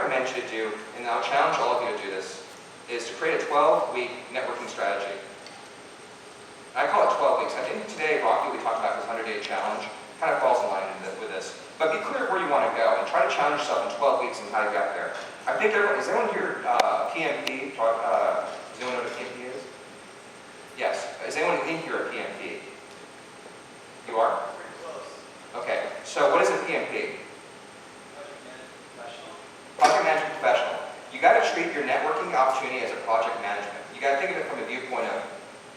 recommend you to do, and I'll challenge all of you to do this, is to create a 12-week networking strategy. I call it 12 weeks. I think today, Rocky, we talked about his 100-day challenge, kind of falls in line with this. But be clear where you want to go and try to challenge yourself in 12 weeks and how you got there. I think everyone, is anyone here PMP? Does anyone know what a PMP is? Yes. Is anyone in here a PMP? You are? Pretty close. Okay. So what is a PMP? Project management professional. Project management professional. You got to treat your networking opportunity as a project management. You got to think of it from the viewpoint of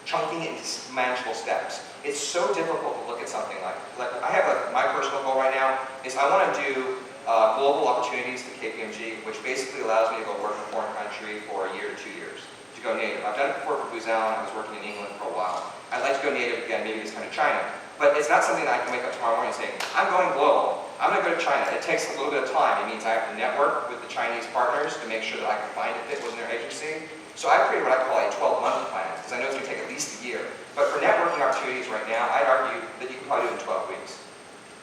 chunking it into manageable steps. It's so difficult to look at something like I have my personal goal right now is I want to do global opportunities to KPMG, which basically allows me to go work in a foreign country for a year to 2 years, to go native. I've done it before for Sultan. I was working in England for a while. I'd like to go native again, maybe this time to China. But it's not something that I can wake up tomorrow morning and say, I'm going global. I'm going to go to China. It takes a little bit of time. It means I have to network with the Chinese partners to make sure that I can find a fit within their agency. So I created what I call a 12-month plan, because I know it's going to take at least a year. But for networking opportunities right now, I'd argue that you can probably do it in 12 weeks.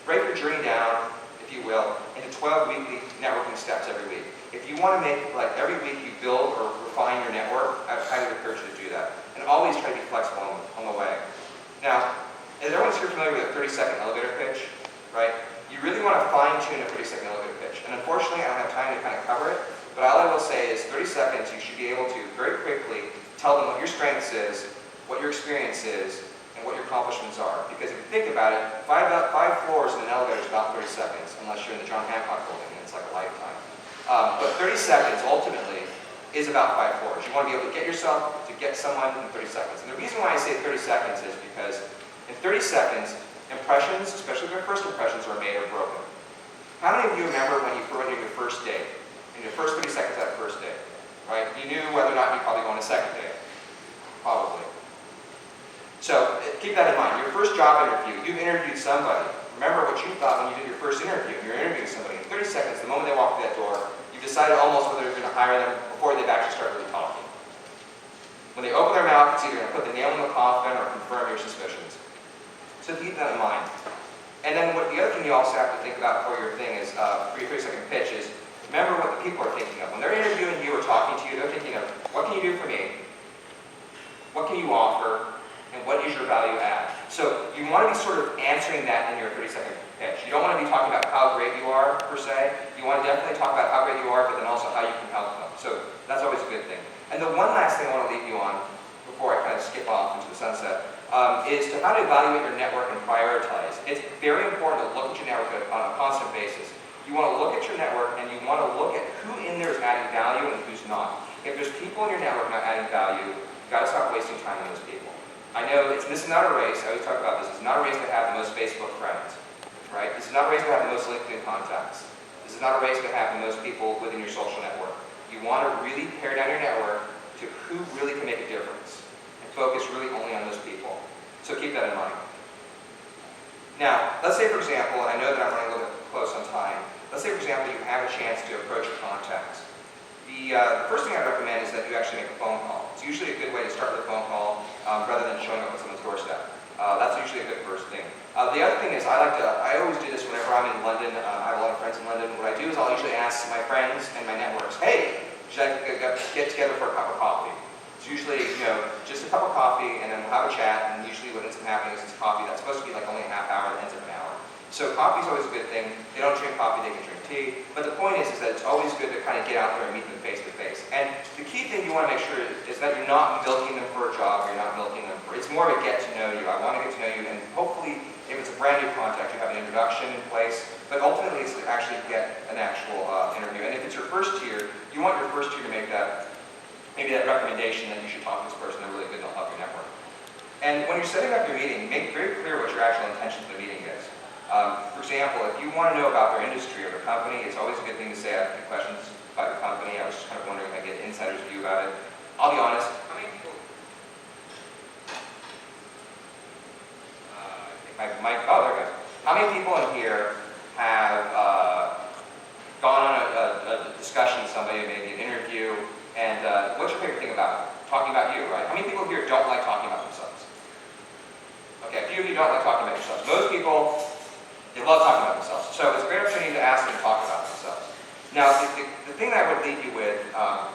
Break your journey down, if you will, into 12 weekly networking steps every week. If you want to make, like every week you build or refine your network, I would highly encourage you to do that. And always try to be flexible on the way. Now, is everyone here familiar with a 30-second elevator pitch? Right? You really want to fine-tune a 30-second elevator pitch. And unfortunately, I don't have time to kind of cover it. But all I will say is 30 seconds, you should be able to very quickly tell them what your strengths is, what your experience is, and what your accomplishments are. Because if you think about it, five floors in an elevator is about 30 seconds, unless you're in the John Hancock building, and it's like a lifetime. But 30 seconds, ultimately, is about 5 floors. You want to be able to get yourself to get someone in 30 seconds. And the reason why I say 30 seconds is because in 30 seconds, impressions, especially their first impressions, are made or broken. How many of you remember when you went on your first date? In your first 30 seconds of that first date, right? You knew whether or not you'd probably go on a second date. Probably. So keep that in mind. Your first job interview, you've interviewed somebody. Remember what you thought when you did your first interview. You're interviewing somebody. In 30 seconds, the moment they walk through that door, you've decided almost whether you're going to hire them before they've actually started really talking. When they open their mouth, it's either going to put the nail in the coffin or confirm your suspicions. So keep that in mind. And then the other thing you also have to think about for your thing is, for your 30-second pitch is, remember what the people are thinking of. When they're interviewing you or talking to you, they're thinking of, what can you do for me? What can you offer? And what is your value add? So you want to be sort of answering that in your 30-second pitch. You don't want to be talking about how great you are, per se. You want to definitely talk about how great you are, but then also how you can help them. So that's always a good thing. And the one last thing I want to leave you on, before I kind of skip off into the sunset, is to how to evaluate your network and prioritize. It's very important to look at your network on a constant basis. You want to look at your network and you want to look at who in there is adding value and who's not. If there's people in your network not adding value, you've got to stop wasting time on those people. I know this is not a race. I always talk about this. It's not a race to have the most Facebook friends, right? This is not a race to have the most LinkedIn contacts. This is not a race to have the most people within your social network. You want to really pare down your network to who really can make a difference and focus really only on those people. So keep that in mind. Now, let's say, for example, I know that I'm running a little bit close on time. Let's say, for example, you have a chance to approach your contacts. The first thing I recommend is that you actually make a phone call. It's usually a good way to start with a phone call rather than showing up at someone's doorstep. That's usually a good first thing. The other thing is I always do this whenever I'm in London. I have a lot of friends in London. What I do is I'll usually ask my friends and my networks, hey, should I get together for a cup of coffee? It's usually, just a cup of coffee, and then we'll have a chat, and usually what ends up happening is it's coffee that's supposed to be like only a half hour, and ends up an hour. So coffee's always a good thing. They don't drink coffee, they can drink tea. But the point is that it's always good to kind of get out there and meet them face to face. And the key thing you want to make sure is that you're not milking them for a job, or you're not milking them for, it's more of a get to know you. I want to get to know you, and hopefully, if it's a brand new contact, you have an introduction in place. But ultimately, it's to actually get an actual interview. And if it's your first year, you want your first year to make that, maybe that recommendation that you should talk to this person. They're really good and they'll help your network. And when you're setting up your meeting, make very clear what your actual intention for the meeting is. For example, if you want to know about their industry or their company, it's always a good thing to say, I have a few questions about your company. I was just kind of wondering if I get an insider's view about it. I'll be honest, how many people... I think oh, there it goes. How many people in here have gone on a discussion with somebody, maybe an interview, and what's your favorite thing about it? Talking about you, right? How many people here don't like talking about themselves? Okay, a few of you don't like talking about yourselves. Most people, they love talking about themselves. So it's a great opportunity to ask them to talk about themselves. Now, the thing that I would leave you with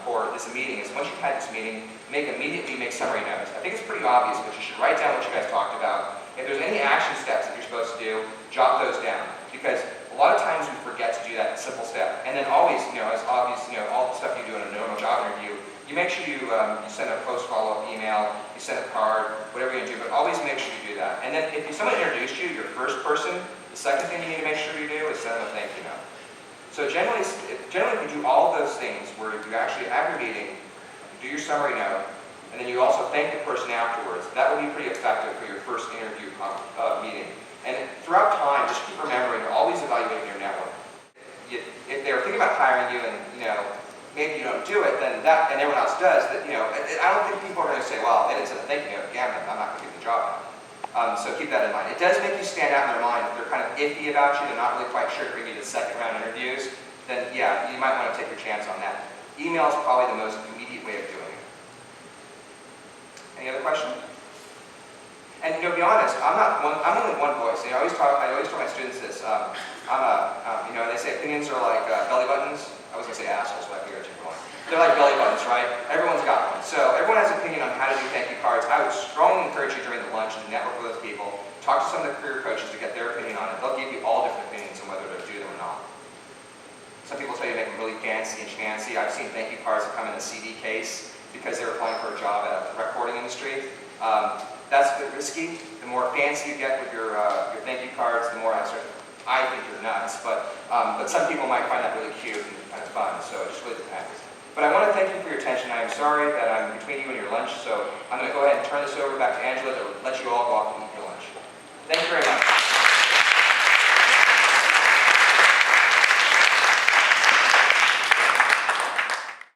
for this meeting is once you've had this meeting, immediately make summary notes. I think it's pretty obvious, but you should write down what you guys talked about. If there's any action steps that you're supposed to do, jot those down. Because a lot of times we forget to do that simple step. And then always, as obvious, all the stuff you do in a normal job interview, you make sure you send a post follow-up email, you send a card, whatever you're going to do, but always make sure you do that. And then if someone introduced you, your first person, the second thing you need to make sure you do is send them a thank you note. So generally, if you do all of those things where you actually have your meeting, you do your summary note, and then you also thank the person afterwards, that will be pretty effective for your first interview meeting. And throughout time, just keep remembering, you're always evaluating your network. If they're thinking about hiring you and, maybe you don't do it, then and everyone else does, I don't think people are going to say, well, they didn't send a thank you note, damn it, I'm not going to get the job now. So keep that in mind. It does make you stand out in their mind. If they're kind of iffy about you, they're not really quite sure to bring you to second round interviews, then yeah, you might want to take your chance on that. Email is probably the most immediate way of doing it. Any other questions? And to be honest, I'm only one voice. I always tell my students this. They say opinions are like belly buttons. I was going to say assholes, but I figured you're going. They're like belly buttons, right? Everyone's got one. So everyone has an opinion on how to do thank you cards. I would strongly encourage you during the lunch to network with those people. Talk to some of the career coaches to get their opinion on it. They'll give you all different opinions on whether to do them or not. Some people tell you to make them really fancy and schmancy. I've seen thank you cards that come in a CD case because they're applying for a job at a recording industry. That's a bit risky. The more fancy you get with your thank you cards, the more I think you're nuts. But some people might find that really cute and kind of fun. So it just really depends. But I want to thank you for your attention. I am sorry that I'm between you and your lunch. So I'm going to go ahead and turn this over back to Angela to let you all go off and eat your lunch. Thank you very much.